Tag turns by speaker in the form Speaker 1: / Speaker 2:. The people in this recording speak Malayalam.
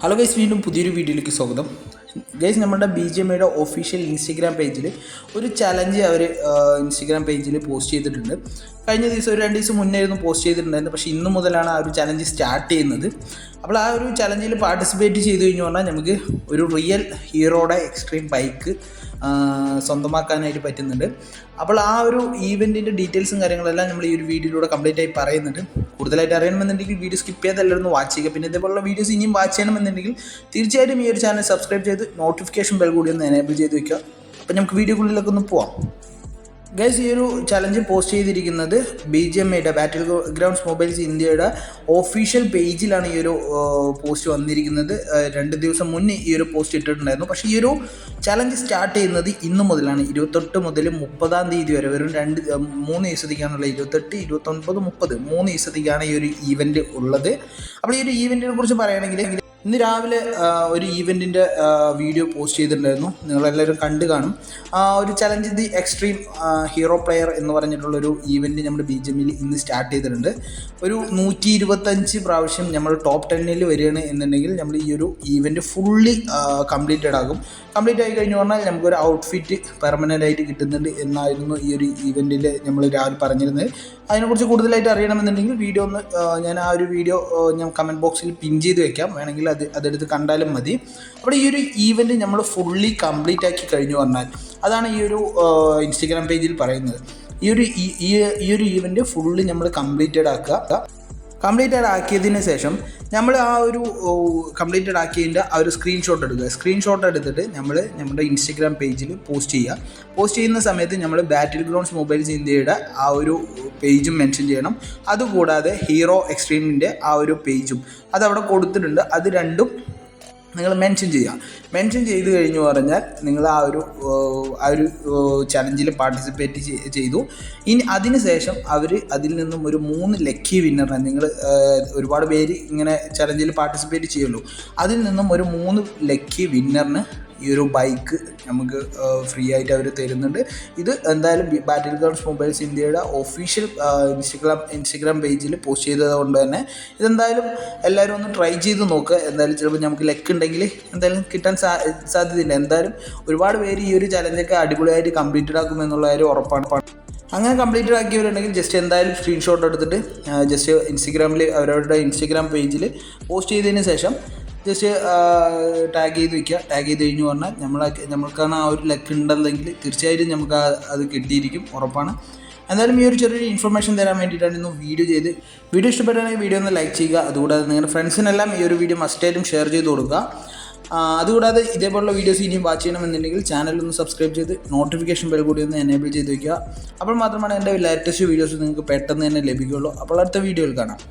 Speaker 1: ഹലോ ഗൈസ്, വീണ്ടും പുതിയൊരു വീഡിയോയിലേക്ക് സ്വാഗതം. ഗൈസ്, നമ്മുടെ BGMIയുടെ ഒഫീഷ്യൽ ഇൻസ്റ്റഗ്രാം പേജിൽ ഒരു ചലഞ്ച് അവർ ഇൻസ്റ്റഗ്രാം പേജിൽ പോസ്റ്റ് ചെയ്തിട്ടുണ്ട്. കഴിഞ്ഞ ദിവസം ഒരു 2 ദിവസം മുന്നേ ആയിരുന്നു പോസ്റ്റ് ചെയ്തിട്ടുണ്ടായിരുന്നു. പക്ഷേ ഇന്ന് മുതലാണ് ആ ഒരു ചലഞ്ച് സ്റ്റാർട്ട് ചെയ്യുന്നത്. അപ്പോൾ ആ ഒരു ചലഞ്ചിൽ പാർട്ടിസിപ്പേറ്റ് ചെയ്തു കഴിഞ്ഞു പറഞ്ഞാൽ നമുക്ക് ഒരു റിയൽ ഹീറോയുടെ എക്സ്ട്രീം ബൈക്ക് സ്വന്തമാക്കാനായിട്ട് പറ്റുന്നുണ്ട്. അപ്പോൾ ആ ഒരു ഈവെൻറ്റിൻ്റെ ഡീറ്റെയിൽസും കാര്യങ്ങളെല്ലാം നമ്മൾ ഈ ഒരു വീഡിയോയിലൂടെ കംപ്ലീറ്റ് ആയി പറയുന്നുണ്ട്. കൂടുതലായിട്ട് അറിയണമെന്നുണ്ടെങ്കിൽ വീഡിയോ സ്കിപ്പ് ചെയ്ത് എല്ലാവരും ഒന്ന് വാച്ച് ചെയ്യുക. പിന്നെ ഇതേപോലുള്ള വീഡിയോസ് ഇനിയും വാച്ച് ചെയ്യണമെന്നുണ്ടെങ്കിൽ തീർച്ചയായിട്ടും ഈ ഒരു ചാനൽ സബ്സ്ക്രൈബ് ചെയ്ത് നോട്ടിഫിക്കേഷൻ ബെൽ കൂടി ഒന്ന് എനേബിൾ ചെയ്ത് വയ്ക്കുക. അപ്പോൾ നമുക്ക് വീഡിയോക്കുള്ളിലൊക്കെ ഒന്ന് പോവാം. ഗൈസ്, ഈ ഒരു ചലഞ്ച് പോസ്റ്റ് ചെയ്തിരിക്കുന്നത് BGMIയുടെ ബാറ്റിൽ ഗ്രൗണ്ട്സ് മൊബൈൽസ് ഇന്ത്യയുടെ ഒഫീഷ്യൽ പേജിലാണ് ഈ ഒരു പോസ്റ്റ് വന്നിരിക്കുന്നത്. 2 ദിവസം മുന്നേ ഈ ഒരു പോസ്റ്റ് ഇട്ടിട്ടുണ്ടായിരുന്നു. പക്ഷേ ഈ ഒരു ചലഞ്ച് സ്റ്റാർട്ട് ചെയ്യുന്നത് ഇന്ന് മുതലാണ്. 28 മുതൽ 30-ാം തീയതി വരെ വെറും 3 ദിവസത്തേക്കാണുള്ള 28, 29, 30 3 ദിവസത്തേക്കാണ് ഈ ഒരു ഈവൻറ്റ് ഉള്ളത്. അപ്പോൾ ഈ ഒരു ഈവൻറ്റിനെ കുറിച്ച് പറയുകയാണെങ്കിൽ ഇന്ന് രാവിലെ ഒരു ഈവൻറ്റിൻ്റെ വീഡിയോ പോസ്റ്റ് ചെയ്തിട്ടുണ്ടായിരുന്നു. നിങ്ങളെല്ലാവരും കണ്ടു കാണും. ഒരു challenge the extreme hero player എന്ന് പറഞ്ഞിട്ടുള്ളൊരു ഈവൻറ്റ് നമ്മുടെ BGMIയിൽ ഇന്ന് സ്റ്റാർട്ട് ചെയ്തിട്ടുണ്ട്. ഒരു 125 പ്രാവശ്യം നമ്മൾ ടോപ്പ് 10-ൽ വരികയാണ് എന്നുണ്ടെങ്കിൽ നമ്മൾ ഈ ഒരു ഈവൻറ്റ് ഫുള്ളി കംപ്ലീറ്റഡ് ആകും. കംപ്ലീറ്റ് ആയി കഴിഞ്ഞു പറഞ്ഞാൽ നമുക്കൊരു ഔട്ട്ഫിറ്റ് പെർമനൻ്റ് ആയിട്ട് കിട്ടുന്നുണ്ട് എന്നായിരുന്നു ഈ ഒരു ഈവൻറ്റിൽ നമ്മൾ രാവിലെ പറഞ്ഞിരുന്നത്. അതിനെക്കുറിച്ച് കൂടുതലായിട്ട് അറിയണമെന്നുണ്ടെങ്കിൽ വീഡിയോ ഒന്ന് ഞാൻ ആ ഒരു വീഡിയോ ഞാൻ കമൻറ്റ് ബോക്സിൽ പിൻ ചെയ്ത് വെക്കാം. വേണമെങ്കിൽ അതെടുത്ത് കണ്ടാലും മതി. അപ്പോൾ ഈ ഒരു ഈവൻറ്റ് നമ്മൾ ഫുള്ളി കംപ്ലീറ്റ് ആക്കി കഴിഞ്ഞു പറഞ്ഞാൽ അതാണ് ഈ ഒരു ഇൻസ്റ്റഗ്രാം പേജിൽ പറയുന്നത്. ഈ ഒരു ഈവൻറ്റ് ഫുള്ളി നമ്മൾ കംപ്ലീറ്റഡ് ആക്കിയതിന് ശേഷം നമ്മൾ ആ ഒരു കംപ്ലീറ്റഡ് ആക്കിയതിൻ്റെ ആ ഒരു സ്ക്രീൻഷോട്ട് എടുക്കുക. സ്ക്രീൻഷോട്ട് എടുത്തിട്ട് നമ്മുടെ ഇൻസ്റ്റഗ്രാം പേജിൽ പോസ്റ്റ് ചെയ്യുന്ന സമയത്ത് നമ്മൾ ബാറ്റിൽ ഗ്രൗണ്ട്സ് മൊബൈൽസ് ഇന്ത്യയുടെ ആ ഒരു പേജും മെൻഷൻ ചെയ്യണം. അതുകൂടാതെ ഹീറോ എക്സ്ട്രീമിൻ്റെ ആ ഒരു പേജും അതവിടെ കൊടുത്തിട്ടുണ്ട്. അത് രണ്ടും നിങ്ങൾ മെൻഷൻ ചെയ്ത് കഴിഞ്ഞു പറഞ്ഞാൽ നിങ്ങൾ ആ ഒരു ചലഞ്ചിൽ പാർട്ടിസിപ്പേറ്റ് ചെയ്തു. ഇനി അതിന് ശേഷം അതിൽ നിന്നും ഒരു 3 ലക്കി വിന്നറിനെ, നിങ്ങൾ ഒരുപാട് പേര് ഇങ്ങനെ ചലഞ്ചിൽ പാർട്ടിസിപ്പേറ്റ് ചെയ്യുമല്ലോ, അതിൽ നിന്നും ഒരു 3 ലക്കി വിന്നറിന് ഈ ഒരു ബൈക്ക് നമുക്ക് ഫ്രീ ആയിട്ട് അവർ തരുന്നുണ്ട്. ഇത് എന്തായാലും ബാറ്റിൽ ഗ്രൗണ്ട്സ് മൊബൈൽസ് ഇന്ത്യയുടെ ഒഫീഷ്യൽ ഇൻസ്റ്റഗ്രാം പേജിൽ പോസ്റ്റ് ചെയ്തത് കൊണ്ട് തന്നെ ഇതെന്തായാലും എല്ലാവരും ഒന്ന് ട്രൈ ചെയ്ത് നോക്കുക. എന്തായാലും ചിലപ്പോൾ നമുക്ക് ലക്ക് ഉണ്ടെങ്കിൽ എന്തായാലും കിട്ടാൻ സാധ്യതയുണ്ട്. എന്തായാലും ഒരുപാട് പേര് ഈ ഒരു ചലഞ്ചൊക്കെ അടിപൊളിയായിട്ട് കംപ്ലീറ്റഡ് ആക്കുമെന്നുള്ള കാര്യം ഉറപ്പാണ്. അങ്ങനെ കംപ്ലീറ്റഡ് ആക്കിയവരുണ്ടെങ്കിൽ ജസ്റ്റ് എന്തായാലും സ്ക്രീൻഷോട്ട് എടുത്തിട്ട് ജസ്റ്റ് ഇൻസ്റ്റഗ്രാമിൽ അവരുടെ ഇൻസ്റ്റഗ്രാം പേജിൽ പോസ്റ്റ് ചെയ്തതിന് ശേഷം ജസ്റ്റ് ടാഗ് ചെയ്ത് വയ്ക്കുക. ടാഗ് ചെയ്ത് കഴിഞ്ഞു പറഞ്ഞാൽ നമ്മൾക്കാണ് ആ ഒരു ലക്ക് ഉണ്ടെങ്കിൽ തീർച്ചയായിട്ടും നമുക്ക് അത് കിട്ടിയിരിക്കും, ഉറപ്പാണ്. എന്തായാലും ഈ ഒരു ചെറിയൊരു ഇൻഫർമേഷൻ തരാൻ വേണ്ടിയിട്ടാണ് ഇന്ന് വീഡിയോ ഇഷ്ടപ്പെട്ടാണെങ്കിൽ വീഡിയോ ഒന്ന് ലൈക്ക് ചെയ്യുക. അതുകൂടാതെ നിങ്ങളുടെ ഫ്രണ്ട്സിനെല്ലാം ഈ ഒരു വീഡിയോ മസ്റ്റായിട്ടും ഷെയർ ചെയ്ത് കൊടുക്കുക. അതുകൂടാതെ ഇതേപോലുള്ള വീഡിയോസ് ഇനിയും വാച്ച് ചെയ്യണമെന്നുണ്ടെങ്കിൽ ചാനലൊന്ന് സബ്സ്ക്രൈബ് ചെയ്ത് നോട്ടിഫിക്കേഷൻ ബെൽ കൂടി ഒന്ന് എനേബിൾ ചെയ്ത് വയ്ക്കുക. അപ്പോൾ മാത്രമാണ് എൻ്റെ ലേറ്റസ്റ്റ് വീഡിയോസ് നിങ്ങൾക്ക് പെട്ടെന്ന് തന്നെ ലഭിക്കുകയുള്ളൂ. അപ്പോൾ അടുത്ത വീഡിയോയിൽ കാണാം.